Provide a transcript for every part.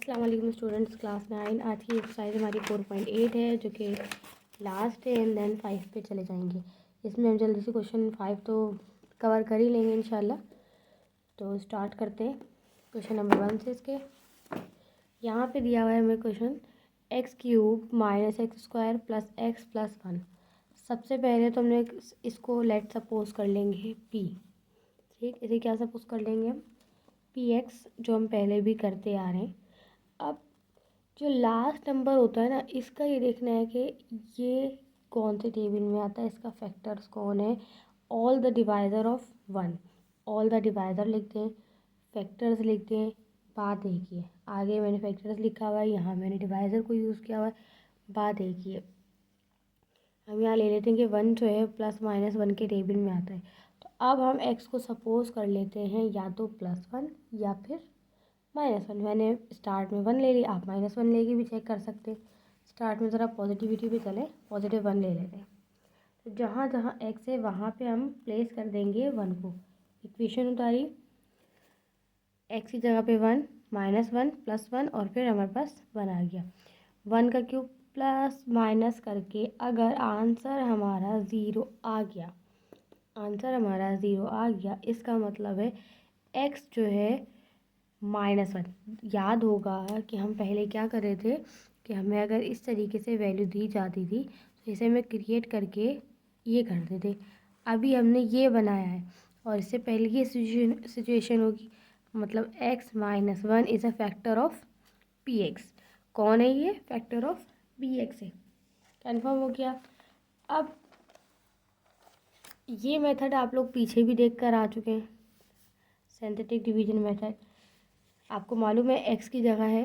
अस्सलाम वालेकुम students, class 9। आज की एक्सरसाइज हमारी 4.8 है जो कि लास्ट है एंड देन 5 पे चले जाएंगे। इसमें हम जल्दी से क्वेश्चन 5 तो कवर कर ही लेंगे इंशाल्लाह। तो स्टार्ट करते हैं क्वेश्चन नंबर 1 से। इसके यहाँ पे दिया हुआ है हमें क्वेश्चन x³ - x² + x + 1। सबसे पहले तो हमने इसको लेट सपोज कर लेंगे p। ठीक, इसे क्या सपोज कर लेंगे हम px, जो हम पहले भी करते आ रहे हैं। अब जो लास्ट नंबर होता है ना, इसका ये देखना है कि ये कौन से टेबल में आता है, इसका फैक्टर्स कौन है। All the divisor of 1, all the divisor लिखते हैं, फैक्टर्स लिखते हैं। बात एक ही है, आगे मैंने फैक्टर्स लिखा हुआ है, यहाँ मैंने डिवाइज़र को यूज़ किया हुआ है। बात एक ही है। हम यहाँ ले लेते हैं कि 1 जो है +- 1 के टेबल में आता है। तो अब हम x को सपोज कर लेते हैं या तो +1 या फिर -1। मैंने स्टार्ट में 1 ले ली, आप -1 लेके भी चेक कर सकते हैं। स्टार्ट में ज़रा पॉजिटिविटी पे चले, +1 ले लेते हैं। तो जहाँ जहाँ x है वहाँ पे हम प्लेस कर देंगे 1 को। इक्वेशन उतारी, x की जगह पे 1, -1 +1 और फिर हमारे पास 1 आ गया। 1 का क्यूब प्लस माइनस करके अगर आंसर हमारा 0 आ गया, आंसर हमारा 0 आ गया, इसका मतलब है x जो है -1। याद होगा कि हम पहले क्या कर रहे थे कि हमें अगर इस तरीके से वैल्यू दी जाती थी तो इसे हमें क्रिएट करके ये करते थे। अभी हमने ये बनाया है और इससे पहले ये सिचुएशन होगी, मतलब x - 1 is a factor of px। कौन है ये? फैक्टर ऑफ px है। कन्फर्म हो गया। अब ये मेथड आप लोग पीछे भी देख कर आ चुके हैं, सिंथेटिक डिवीजन मेथड। आपको मालूम है x की जगह है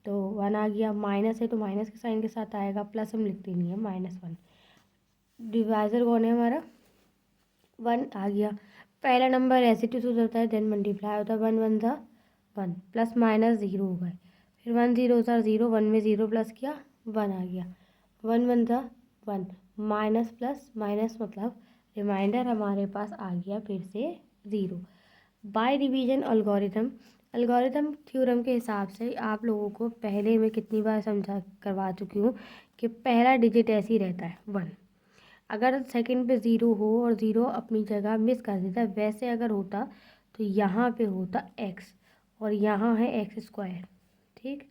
तो 1 आ गया, माइनस है तो माइनस के साइन के साथ आएगा, प्लस हम लिखते नहीं है, -1। डिवाइज़र कौन है हमारा? 1 आ गया। पहला नंबर ऐसे टू होता है, देन मल्टीप्लाई होता है, 1 1 ज़ा 1, प्लस माइनस 0 हो गए। फिर 1 0 ज़ा 0, 1 में 0 प्लस किया, 1 आ गया। 1 1 ज़ा 1, माइनस प्लस माइनस मतलब रिमाइंडर हमारे पास आ गया फिर से 0। बाय डिवीजन एल्गोरिथम थ्योरम के हिसाब से आप लोगों को पहले मैं कितनी बार समझा करवा चुकी हूँ कि पहला डिजिट ऐसे ही रहता है 1। अगर सेकंड पे 0 हो और 0 अपनी जगह मिस कर देता, वैसे अगर होता तो यहाँ पे होता x और यहाँ है x²। ठीक,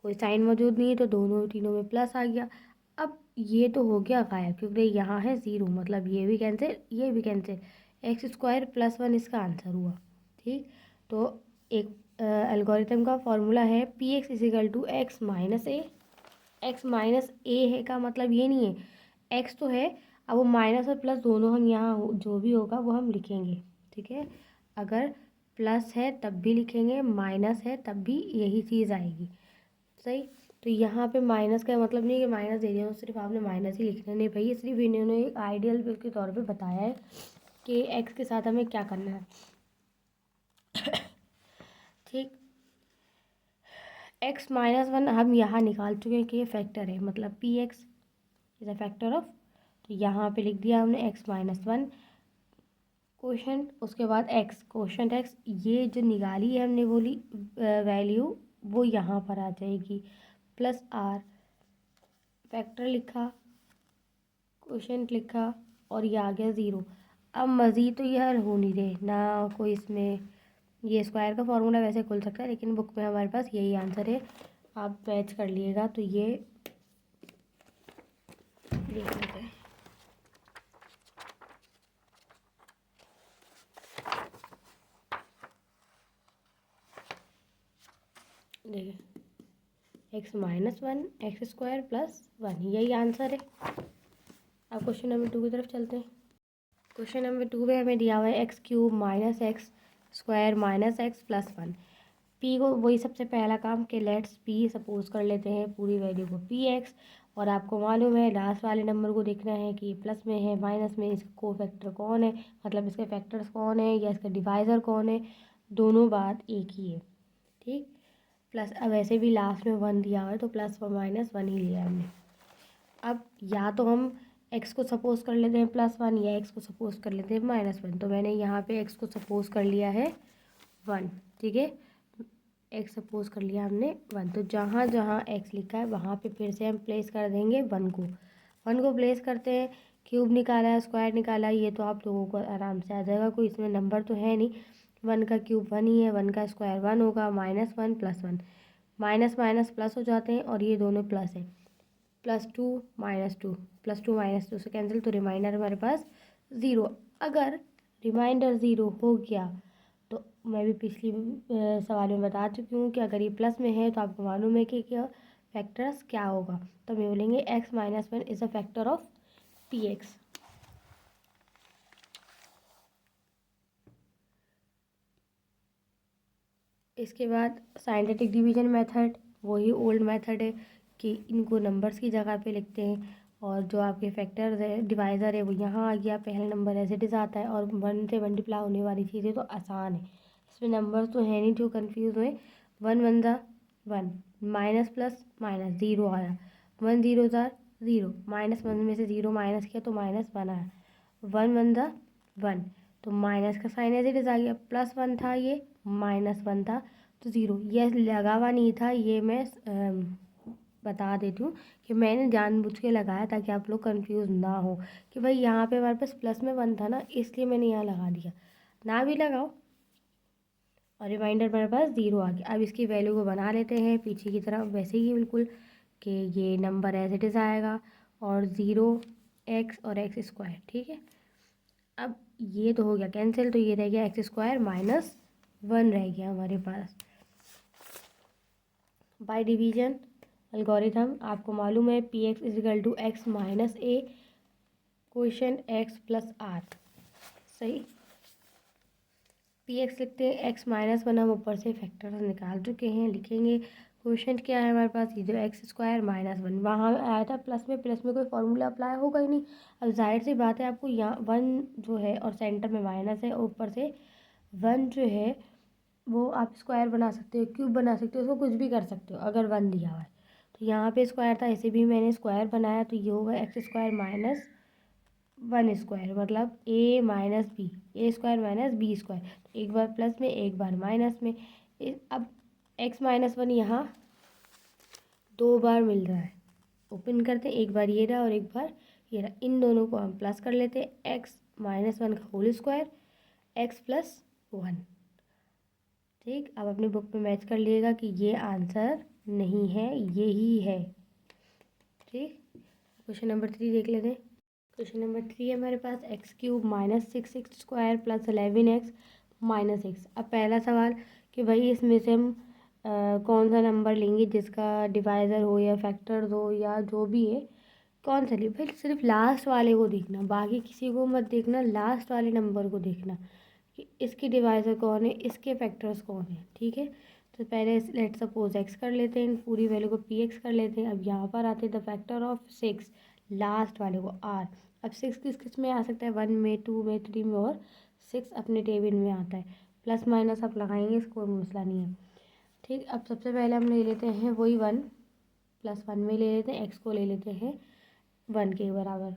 कोई साइन मौजूद नहीं है तो दोनों तीनों में प्लस आ गया। अब ये तो हो गया गायब क्योंकि यहाँ है 0, मतलब ये भी कैंसिल, ये भी कैंसिल। x² + 1 इसका आंसर हुआ। ठीक, तो एक एल्गोरिथम का फॉर्मूला है px = x - a। x - a है का मतलब ये नहीं है, x तो है, अब वो माइनस और प्लस दोनों हम यहाँ जो भी होगा वो हम लिखेंगे। ठीक है, अगर प्लस है तब भी लिखेंगे, माइनस है तब भी यही चीज़ आएगी। सही, तो यहाँ पे माइनस का मतलब नहीं कि माइनस दे दिया तो सिर्फ आपने माइनस ही लिखना, नहीं भाई, सिर्फ इन्होंने एक आइडियल के तौर पे बताया है कि x के साथ हमें क्या करना है। ठीक, x - 1 हम यहाँ निकाल चुके हैं कि ये फैक्टर है, मतलब px is a factor of, तो यहाँ पे लिख दिया हमने x - 1 क्वेश्चन, उसके बाद x क्वेश्चन x, ये जो निकाली है हमने बोली वैल्यू, वो यहाँ पर आ जाएगी, प्लस r फैक्टर लिखा, क्वेश्चन लिखा और ये आ गया 0। अब मज़ीद तो ये हल हो नहीं रहे ना, कोई इसमें ये स्क्वायर का फॉर्मूला वैसे खुल सकता है लेकिन बुक में हमारे पास यही आंसर है, आप मैच कर लिएगा। तो ये देख लेते हैं, देखिए x - 1 x² + 1, यही आंसर है। अब क्वेश्चन नंबर 2 की तरफ चलते हैं। क्वेश्चन नंबर 2 में हमें दिया हुआ है x³ - x² - x + 1। p को वही सबसे पहला काम कि लेट्स p सपोज कर लेते हैं पूरी वैल्यू को px, और आपको मालूम है लास्ट वाले नंबर को देखना है कि प्लस में है माइनस में, इसका को फैक्टर कौन है, मतलब इसके फैक्टर्स कौन है या इसका डिवाइज़र कौन है, दोनों बात एक ही है। ठीक, प्लस अब वैसे भी लास्ट में 1 दिया हुआ है तो प्लस व माइनस 1 ही लिया हमने। अब या तो हम x को सपोज कर लेते हैं +1 या x को सपोज कर लेते हैं -1, तो मैंने यहाँ पे x को सपोज कर लिया है 1। ठीक है, एक्स सपोज कर लिया हमने 1, तो जहाँ जहाँ एक्स लिखा है वहाँ पे फिर से हम प्लेस कर देंगे 1 को प्लेस करते हैं। क्यूब निकाला है, स्क्वायर निकाला है, ये तो आप लोगों को आराम से आ जाएगा, कोई इसमें नंबर तो है नहीं। 1 का क्यूब 1 ही है, 1 का स्क्वायर 1 होगा, -1 +1, माइनस माइनस प्लस हो जाते हैं और ये दोनों प्लस है, +2 -2, +2 -2 से कैंसिल, तो रिमाइंडर हमारे पास 0। अगर रिमाइंडर 0 हो गया तो मैं भी पिछली सवाल में बता चुकी हूँ कि अगर ये प्लस में है तो आपको मालूम है कि क्या फैक्टर्स क्या होगा, तो हम बोलेंगे x - 1 is a factor of px। इसके बाद साइंटिफिक डिवीजन मेथड, वही ओल्ड मेथड है कि इनको नंबर्स की जगह पे लिखते हैं और जो आपके फैक्टर्स है डिवाइज़र है वो यहाँ आ गया, पहला नंबर एज इट इज़ आता है और 1 से मल्टीप्लाई होने वाली चीज़ें तो आसान है, इसमें नंबर्स तो है नहीं जो कंफ्यूज हुए। 1 1 ज़ा 1, माइनस प्लस माइनस 0 आया, 1 0 ज़ा 0, -1 में से 0 माइनस किया तो -1 आया, 1 1 ज़ा 1, तो माइनस का साइन एज इट इज़ आ गया, +1 था ये, -1 था तो 0, ये लगा हुआ नहीं था, ये मैं बता देती हूँ कि मैंने जानबूझ के लगाया ताकि आप लोग कंफ्यूज ना हो कि भाई यहाँ पे हमारे पास प्लस में 1 था ना, इसलिए मैंने यहाँ लगा दिया, ना भी लगाओ। और रिमाइंडर मेरे पास 0 आ गया। अब इसकी वैल्यू को बना लेते हैं पीछे की तरफ वैसे ही बिल्कुल कि ये नंबर एज इट इज़ आएगा और 0x और x², ठीक है। अब ये तो हो गया कैंसिल, तो ये रह गया x² -1 रह गया हमारे पास। बाय डिवीजन एल्गोरिथम आपको मालूम है px = x - a question x + r, सही। px लिखते हैं, x - 1 हम ऊपर से फैक्टर निकाल चुके हैं, लिखेंगे क्वेश्चन क्या है हमारे पास, ये जो x² -1 वहाँ आया था प्लस में कोई फॉर्मूला अप्लाई होगा ही नहीं। अब जाहिर सी बात है आपको यहाँ 1 जो है और सेंटर में माइनस है और ऊपर से 1 जो है वो आप स्क्वायर बना सकते हो, क्यूब बना सकते हो, उसको कुछ भी कर सकते हो अगर 1 दिया हुआ है। तो यहाँ पे स्क्वायर था, ऐसे भी मैंने स्क्वायर बनाया, तो ये होगा x² -1² मतलब a - b, a² - b², तो एक बार प्लस में एक बार माइनस में। अब x - 1 यहाँ 2 बार मिल रहा है, ओपन करते हैं, एक बार ये रहा और एक बार ये रहा, इन दोनों को हम प्लस कर लेते हैं, x - 1 का होल स्क्वायर x + 1, ठीक। अब अपनी बुक में मैच कर लिएगा कि ये आंसर नहीं है, ये ही है, ठीक। क्वेश्चन नंबर 3 देख लेते हैं। क्वेश्चन नंबर 3 है हमारे पास x³ - 6x² + 11x - x। अब पहला सवाल कि भाई इसमें से हम कौन सा नंबर लेंगे जिसका डिवाइज़र हो या फैक्टर हो या जो भी है, कौन सा ले, फिर सिर्फ लास्ट वाले को देखना, बाकी किसी को मत देखना, लास्ट वाले नंबर को देखना कि इसके डिवाइज़र कौन है, इसके फैक्टर्स कौन है, ठीक है। तो पहले लेट सपोज x कर लेते हैं, पूरी वैल्यू को px कर लेते हैं। अब यहाँ पर आते हैं द फैक्टर ऑफ 6, लास्ट वाले को r। अब 6 किस किस में आ सकता है, 1 में, 2 में, 3 में, और 6 अपने टेबल में आता है, प्लस माइनस आप लगाएंगे, इसको मसला नहीं है, ठीक। अब सबसे पहले हम ले लेते हैं वही 1 + 1 में ले लेते हैं, x को ले लेते हैं 1 के बराबर,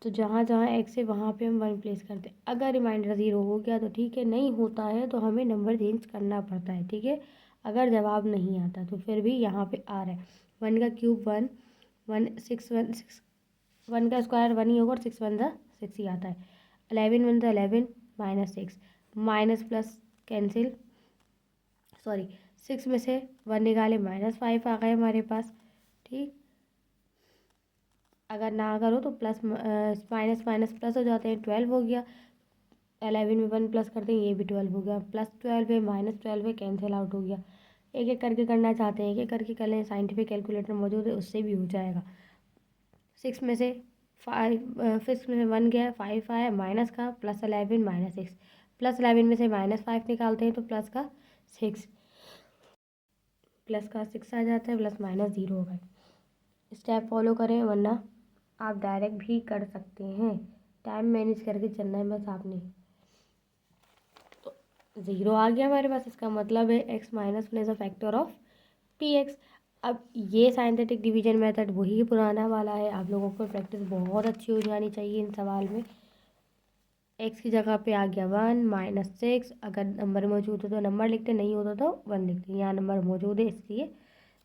तो जहाँ जहाँ x है वहाँ पे हम 1 प्लेस करते हैं। अगर रिमाइंडर 0 हो गया तो ठीक है, नहीं होता है तो हमें नंबर चेंज करना पड़ता है, ठीक है। अगर जवाब नहीं आता तो फिर भी यहाँ पे आ रहा है 1 का क्यूब 1, 1 का स्क्वायर 1 ही होगा और 6 1 ज़ा 6 ही आता है, 11 1 ज़ा 11 -6, माइनस प्लस कैंसिल, सॉरी 6 में से 1 निकाले -5 आ गए हमारे पास, ठीक। अगर ना करो तो प्लस माइनस माइनस प्लस हो जाते हैं, 12 हो गया, 11 में 1 प्लस करते हैं, ये भी 12 हो गया, +12 है -12 है, कैंसिल आउट हो गया। एक एक करके करना चाहते हैं एक एक करके कर लें, साइंटिफिक कैलकुलेटर मौजूद है उससे भी हो जाएगा। 6 में से 1 गया, 5 आया, माइनस का, +11 -6, +11 में से -5 निकालते हैं तो प्लस का 6 आ जाता है, प्लस माइनस 0 हो गए। स्टेप फॉलो करें वरना आप डायरेक्ट भी कर सकते हैं, टाइम मैनेज करके चलना है बस आपने। तो 0 आ गया हमारे पास, इसका मतलब है x - 1 is a factor of px। अब ये साइंटिफिक डिवीजन मेथड वही पुराना वाला है, आप लोगों को प्रैक्टिस बहुत अच्छी हो जानी चाहिए इन सवाल में। एक्स की जगह पे आ गया 1 -6। अगर नंबर मौजूद हो तो नंबर लिखते, नहीं होता तो 1 लिखते। यहाँ नंबर मौजूद है इसलिए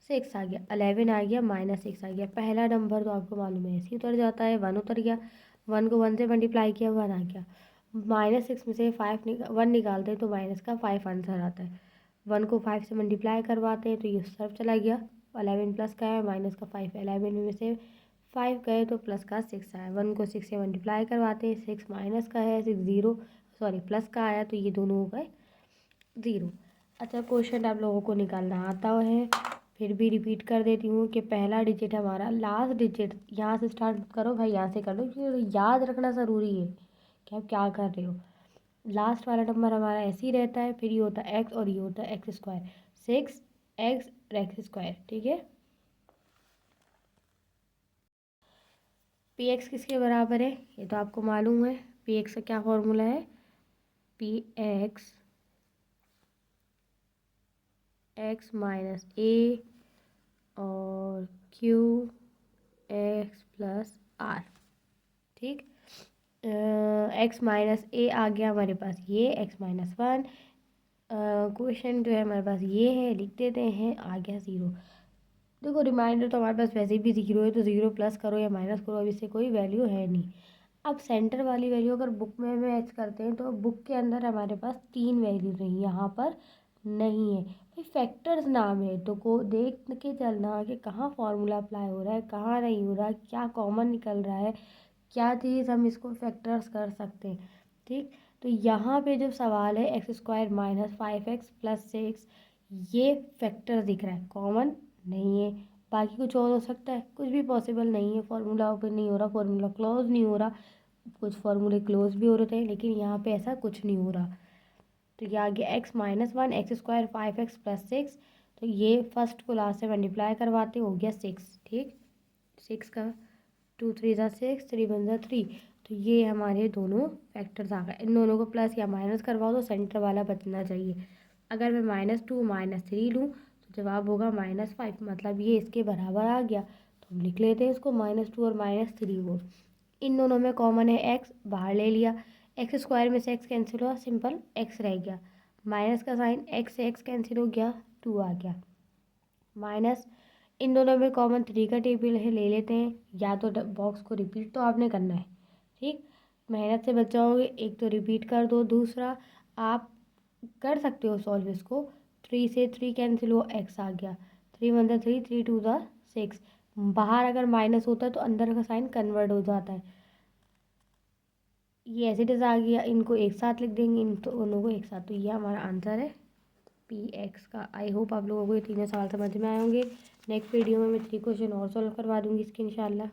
6 आ गया। 11 आ गया, -6 आ गया। पहला नंबर तो आपको मालूम है ऐसे ही उतर जाता है, 1 उतर गया। 1 को 1 से मल्टीप्लाई किया, 1 आ गया। -6 में से 1 निकालते हैं तो माइनस का 5 आंसर आता है। 1 को 5 से मल्टीप्लाई करवाते हैं तो ये उस तरफ चला गया। 11 प्लस का है, माइनस का 5। 11 में से 5 गए तो प्लस का 6 आया। 1 को 6 से मल्टीप्लाई करवाते हैं, 6 माइनस का है, 6 ज़ीरो, सॉरी प्लस का आया तो ये दोनों हो गए 0। अच्छा, क्वेश्चन आप लोगों को निकालना आता है, फिर भी रिपीट कर देती हूँ कि पहला डिजिट हमारा, लास्ट डिजिट यहाँ से स्टार्ट करो भाई, यहाँ से कर लो, क्योंकि याद रखना ज़रूरी है कि आप क्या कर रहे हो। लास्ट वाला नंबर हमारा ऐसे ही रहता है, फिर ये होता है एक्स और ये होता है एक्स स्क्वायर। 6x और एक्स स्क्वायर, ठीक है। पी एक्स किसके बराबर है ये तो आपको मालूम है। पी एक्स का क्या फॉर्मूला है, पी एक्स एक्स माइनस ए और क्यू एक्स प्लस आर, ठीक। एक्स माइनस ए आ गया हमारे पास, ये x-1। क्वेश्चन जो है हमारे पास ये है, लिख देते हैं, आ गया 0। देखो रिमाइंडर तो हमारे पास वैसे भी 0 है, तो 0 प्लस करो या माइनस करो, अब इससे कोई वैल्यू है नहीं। अब सेंटर वाली वैल्यू अगर बुक में मैच करते हैं तो बुक के अंदर हमारे पास 3 वैल्यू नहीं, यहाँ पर नहीं है भाई, फैक्टर्स नाम है तो को देख के चलना कि कहाँ फॉर्मूला अप्लाई हो रहा है, कहाँ नहीं हो रहा है, क्या कॉमन निकल रहा है, क्या चीज़ हम इसको फैक्टर्स कर सकते हैं, ठीक। तो यहाँ पे जो सवाल है x² - 5x + 6, ये फैक्टर दिख रहा है, कॉमन नहीं है। बाकी कुछ और हो सकता है, कुछ भी पॉसिबल नहीं है। फार्मूला ओपन नहीं हो रहा, फार्मूला क्लोज नहीं हो रहा, कुछ फार्मूले क्लोज भी हो रहे थे लेकिन यहाँ पे ऐसा कुछ नहीं हो रहा। तो ये आ गया x-1 x² 5x + 6। तो ये फर्स्ट को लास्ट से मल्टीप्लाई करवाते हो गया 6, ठीक। 6 का 2 3 ज़ा 6, 3 1 ज़ा 3। तो ये हमारे दोनों फैक्टर्स आ गए। इन दोनों को प्लस या माइनस करवाओ तो सेंटर वाला बचना चाहिए। अगर मैं -2 -3 लूँ तो जवाब होगा -5, मतलब ये इसके बराबर आ गया। तो हम लिख लेते हैं इसको -2 और -3 को। इन दोनों में कॉमन है एक्स, बाहर ले लिया। x² में से x कैंसिल हुआ, सिंपल x रह गया। माइनस का साइन, x से x कैंसिल हो गया, 2 आ गया। माइनस, इन दोनों में कॉमन 3 का टेबल है, ले लेते हैं। या तो बॉक्स को रिपीट तो आपने करना है, ठीक। मेहनत से बच जाओगे, एक तो रिपीट कर दो, दूसरा आप कर सकते हो सॉल्व इसको। 3 से 3 कैंसिल हुआ, x आ गया। 3 1 ज़ा 3, 3 2 ज़ा 6। बाहर अगर माइनस होता है तो अंदर का साइन कन्वर्ट हो जाता है। ये एज इट इज़ आ गया, इनको एक साथ लिख देंगे, इन दोनों को एक साथ। तो ये हमारा आंसर है पी एक्स का। आई होप आप लोगों को ये तीनों सवाल समझ में आए होंगे। नेक्स्ट वीडियो में मैं 3 क्वेश्चन और सॉल्व करवा दूँगी इसके इंशाल्लाह।